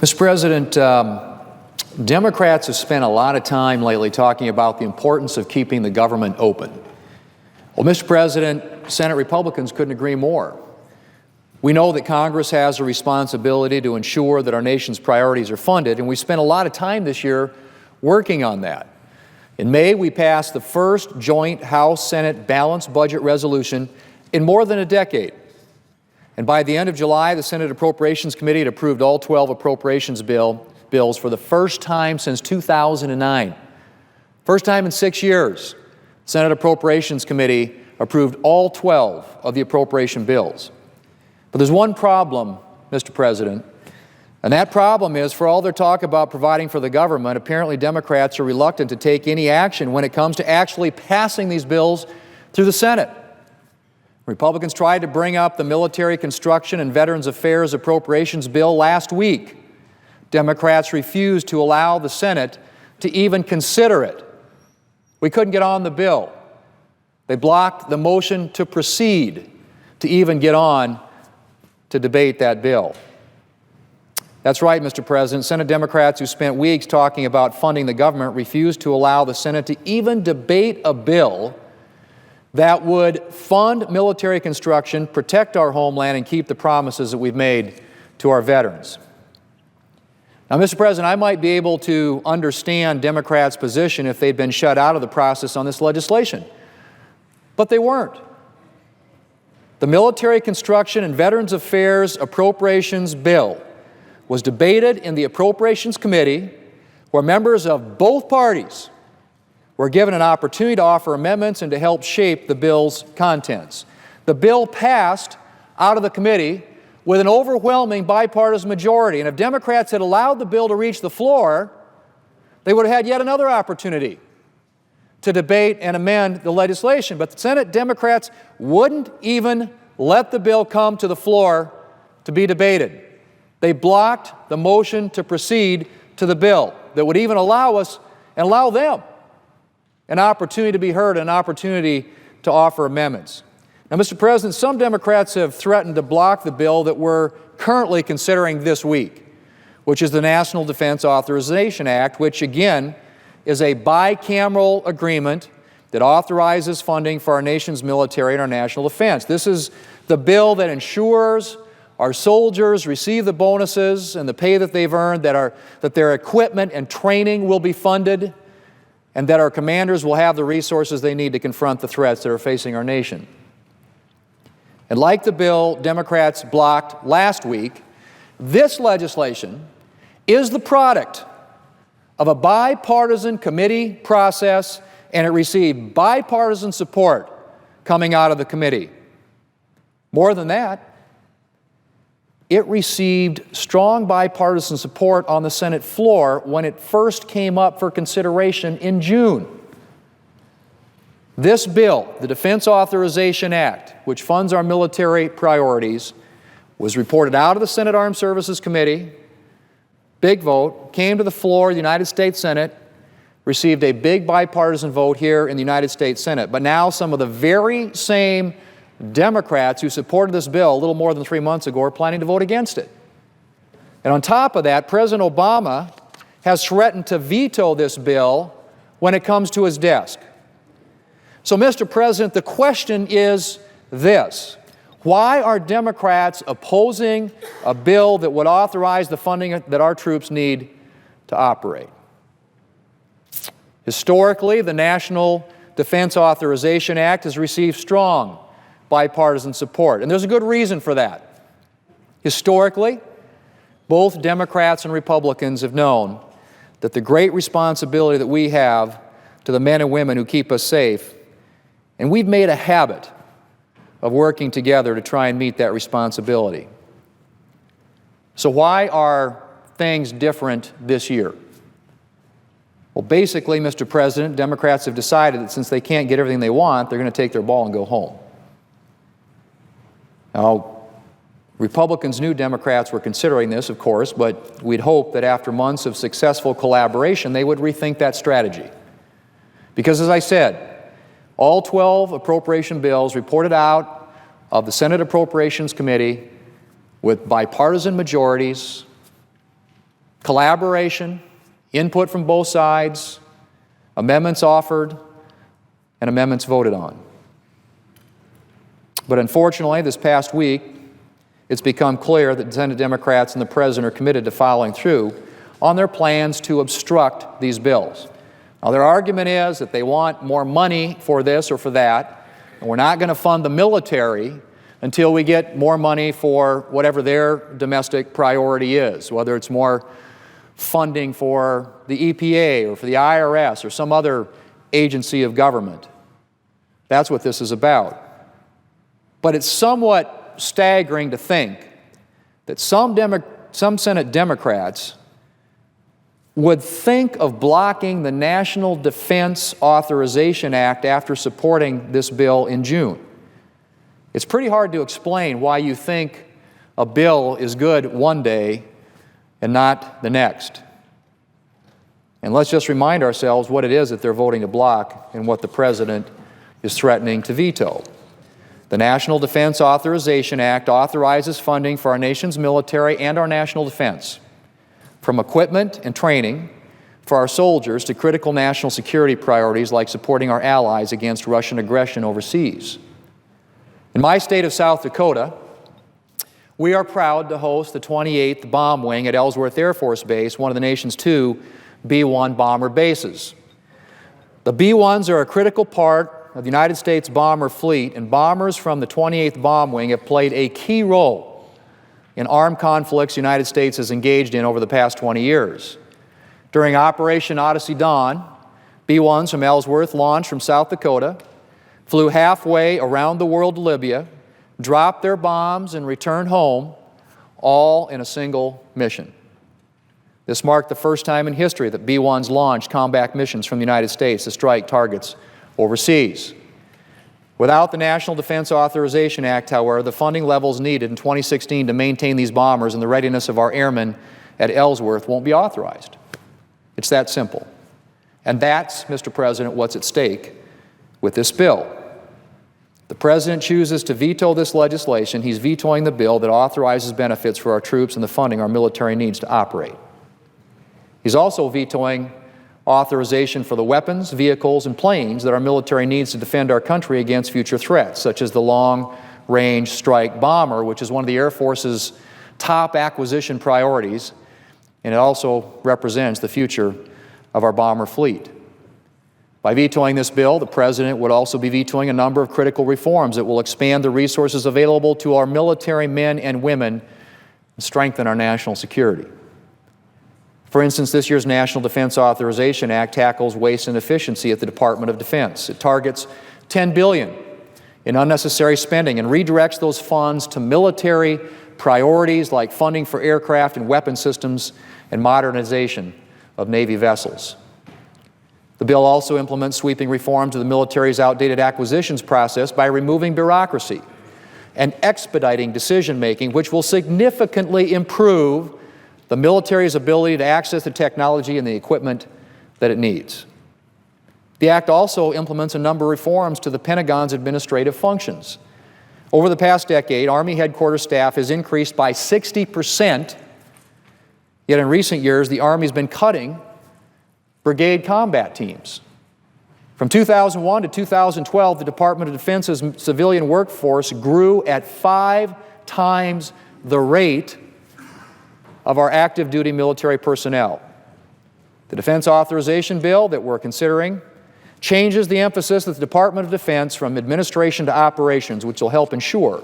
Mr. President, Democrats have spent a lot of time lately talking about the importance of keeping the government open. Well, Mr. President, Senate Republicans couldn't agree more. We know that Congress has a responsibility to ensure that our nation's priorities are funded, and we spent a lot of time this year working on that. In May, we passed the first joint House-Senate balanced budget resolution in more than a decade. And by the end of July, the Senate Appropriations Committee had approved all 12 appropriations bills for the first time since 2009. First time in 6 years, the Senate Appropriations Committee approved all 12 of the appropriation bills. But there's one problem, Mr. President, and that problem is, for all their talk about providing for the government, apparently Democrats are reluctant to take any action when it comes to actually passing these bills through the Senate. Republicans tried to bring up the Military Construction and Veterans Affairs Appropriations Bill last week. Democrats refused to allow the Senate to even consider it. We couldn't get on the bill. They blocked the motion to proceed to even get on to debate that bill. That's right, Mr. President. Senate Democrats who spent weeks talking about funding the government refused to allow the Senate to even debate a bill that would fund military construction, protect our homeland, and keep the promises that we've made to our veterans. Now, Mr. President, I might be able to understand Democrats' position if they'd been shut out of the process on this legislation, but they weren't. The Military Construction and Veterans Affairs Appropriations Bill was debated in the Appropriations Committee, where members of both parties were given an opportunity to offer amendments and to help shape the bill's contents. The bill passed out of the committee with an overwhelming bipartisan majority, and if Democrats had allowed the bill to reach the floor, they would have had yet another opportunity to debate and amend the legislation. But the Senate Democrats wouldn't even let the bill come to the floor to be debated. They blocked the motion to proceed to the bill that would even allow us and allow them an opportunity to be heard, an opportunity to offer amendments. Now, Mr. President, some Democrats have threatened to block the bill that we're currently considering this week, which is the National Defense Authorization Act, which again is a bicameral agreement that authorizes funding for our nation's military and our national defense. This is the bill that ensures our soldiers receive the bonuses and the pay that they've earned, that their equipment and training will be funded, and that our commanders will have the resources they need to confront the threats that are facing our nation. And like the bill Democrats blocked last week, this legislation is the product of a bipartisan committee process, and it received bipartisan support coming out of the committee. More than that, it received strong bipartisan support on the Senate floor when it first came up for consideration in June. This bill, the Defense Authorization Act, which funds our military priorities, was reported out of the Senate Armed Services Committee, big vote, came to the floor of the United States Senate, received a big bipartisan vote here in the United States Senate. But now some of the very same Democrats who supported this bill a little more than 3 months ago are planning to vote against it. And on top of that, President Obama has threatened to veto this bill when it comes to his desk. So, Mr. President, the question is this: why are Democrats opposing a bill that would authorize the funding that our troops need to operate? Historically, the National Defense Authorization Act has received strong bipartisan support, and there's a good reason for that. Historically, both Democrats and Republicans have known that the great responsibility that we have to the men and women who keep us safe, and we've made a habit of working together to try and meet that responsibility. So why are things different this year? Well, basically, Mr. President, Democrats have decided that since they can't get everything they want, they're going to take their ball and go home. Now, Republicans knew Democrats were considering this, of course, but we'd hope that after months of successful collaboration, they would rethink that strategy. Because, as I said, all 12 appropriation bills reported out of the Senate Appropriations Committee with bipartisan majorities, collaboration, input from both sides, amendments offered, and amendments voted on. But unfortunately, this past week, it's become clear that Senate Democrats and the President are committed to following through on their plans to obstruct these bills. Now, their argument is that they want more money for this or for that, and we're not going to fund the military until we get more money for whatever their domestic priority is, whether it's more funding for the EPA or for the IRS or some other agency of government. That's what this is about. But it's somewhat staggering to think that some Senate Democrats would think of blocking the National Defense Authorization Act after supporting this bill in June. It's pretty hard to explain why you think a bill is good one day and not the next. And let's just remind ourselves what it is that they're voting to block and what the President is threatening to veto. The National Defense Authorization Act authorizes funding for our nation's military and our national defense, from equipment and training for our soldiers to critical national security priorities like supporting our allies against Russian aggression overseas. In my state of South Dakota, we are proud to host the 28th Bomb Wing at Ellsworth Air Force Base, one of the nation's 2 B-1 bomber bases. The B-1s are a critical part of the United States bomber fleet, and bombers from the 28th Bomb Wing have played a key role in armed conflicts the United States has engaged in over the past 20 years. During Operation Odyssey Dawn, B-1s from Ellsworth launched from South Dakota, flew halfway around the world to Libya, dropped their bombs, and returned home, all in a single mission. This marked the first time in history that B-1s launched combat missions from the United States to strike targets overseas. Without the National Defense Authorization Act, however, the funding levels needed in 2016 to maintain these bombers and the readiness of our airmen at Ellsworth won't be authorized. It's that simple. And that's, Mr. President, what's at stake with this bill. The President chooses to veto this legislation. He's vetoing the bill that authorizes benefits for our troops and the funding our military needs to operate. He's also vetoing authorization for the weapons, vehicles, and planes that our military needs to defend our country against future threats, such as the long-range strike bomber, which is one of the Air Force's top acquisition priorities, and it also represents the future of our bomber fleet. By vetoing this bill, the President would also be vetoing a number of critical reforms that will expand the resources available to our military men and women and strengthen our national security. For instance, this year's National Defense Authorization Act tackles waste and efficiency at the Department of Defense. It targets $10 billion in unnecessary spending and redirects those funds to military priorities like funding for aircraft and weapon systems and modernization of Navy vessels. The bill also implements sweeping reforms to the military's outdated acquisitions process by removing bureaucracy and expediting decision-making, which will significantly improve the military's ability to access the technology and the equipment that it needs. The Act also implements a number of reforms to the Pentagon's administrative functions. Over the past decade, Army headquarters staff has increased by 60%, yet in recent years, the Army's been cutting brigade combat teams. From 2001 to 2012, the Department of Defense's civilian workforce grew at 5 times the rate of our active duty military personnel. The Defense Authorization Bill that we're considering changes the emphasis of the Department of Defense from administration to operations, which will help ensure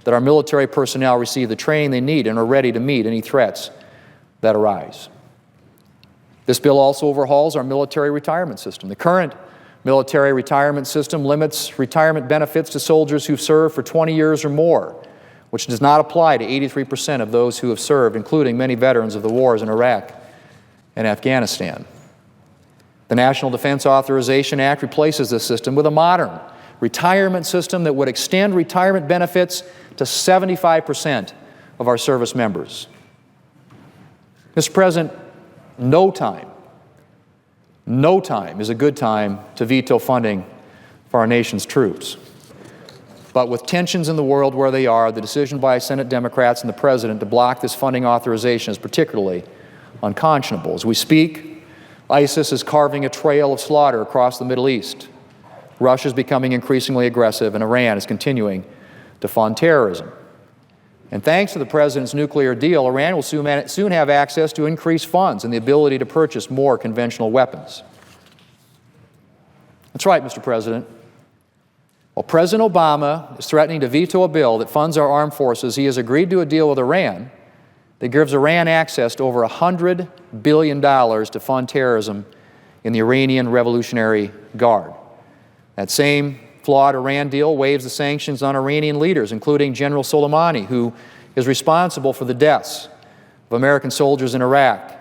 that our military personnel receive the training they need and are ready to meet any threats that arise. This bill also overhauls our military retirement system. The current military retirement system limits retirement benefits to soldiers who've served for 20 years or more, which does not apply to 83% of those who have served, including many veterans of the wars in Iraq and Afghanistan. The National Defense Authorization Act replaces this system with a modern retirement system that would extend retirement benefits to 75% of our service members. Mr. President, no time is a good time to veto funding for our nation's troops. But with tensions in the world where they are, the decision by Senate Democrats and the President to block this funding authorization is particularly unconscionable. As we speak, ISIS is carving a trail of slaughter across the Middle East. Russia is becoming increasingly aggressive, and Iran is continuing to fund terrorism. And thanks to the President's nuclear deal, Iran will soon have access to increased funds and the ability to purchase more conventional weapons. That's right, Mr. President. While President Obama is threatening to veto a bill that funds our armed forces, he has agreed to a deal with Iran that gives Iran access to over $100 billion to fund terrorism in the Iranian Revolutionary Guard. That same flawed Iran deal waives the sanctions on Iranian leaders, including General Soleimani, who is responsible for the deaths of American soldiers in Iraq.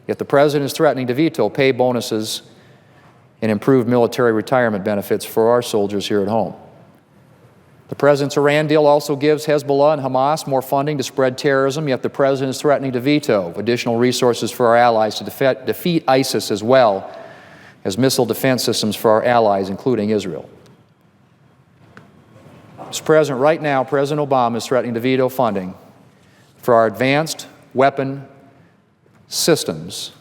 Yet the President is threatening to veto pay bonuses and improved military retirement benefits for our soldiers here at home. The President's Iran deal also gives Hezbollah and Hamas more funding to spread terrorism, yet the President is threatening to veto additional resources for our allies to defeat ISIS, as well as missile defense systems for our allies, including Israel. Mr. President, right now, President Obama is threatening to veto funding for our advanced weapon systems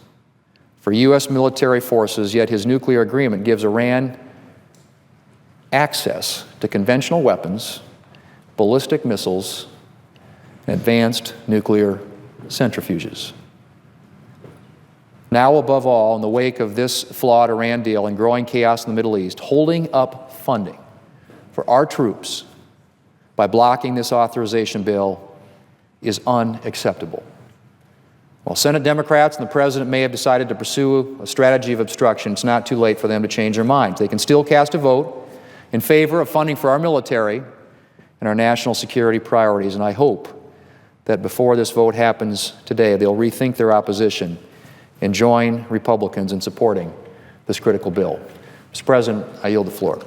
for U.S. military forces, yet his nuclear agreement gives Iran access to conventional weapons, ballistic missiles, and advanced nuclear centrifuges. Now, above all, in the wake of this flawed Iran deal and growing chaos in the Middle East, holding up funding for our troops by blocking this authorization bill is unacceptable. While Senate Democrats and the President may have decided to pursue a strategy of obstruction, it's not too late for them to change their minds. They can still cast a vote in favor of funding for our military and our national security priorities, and I hope that before this vote happens today, they'll rethink their opposition and join Republicans in supporting this critical bill. Mr. President, I yield the floor.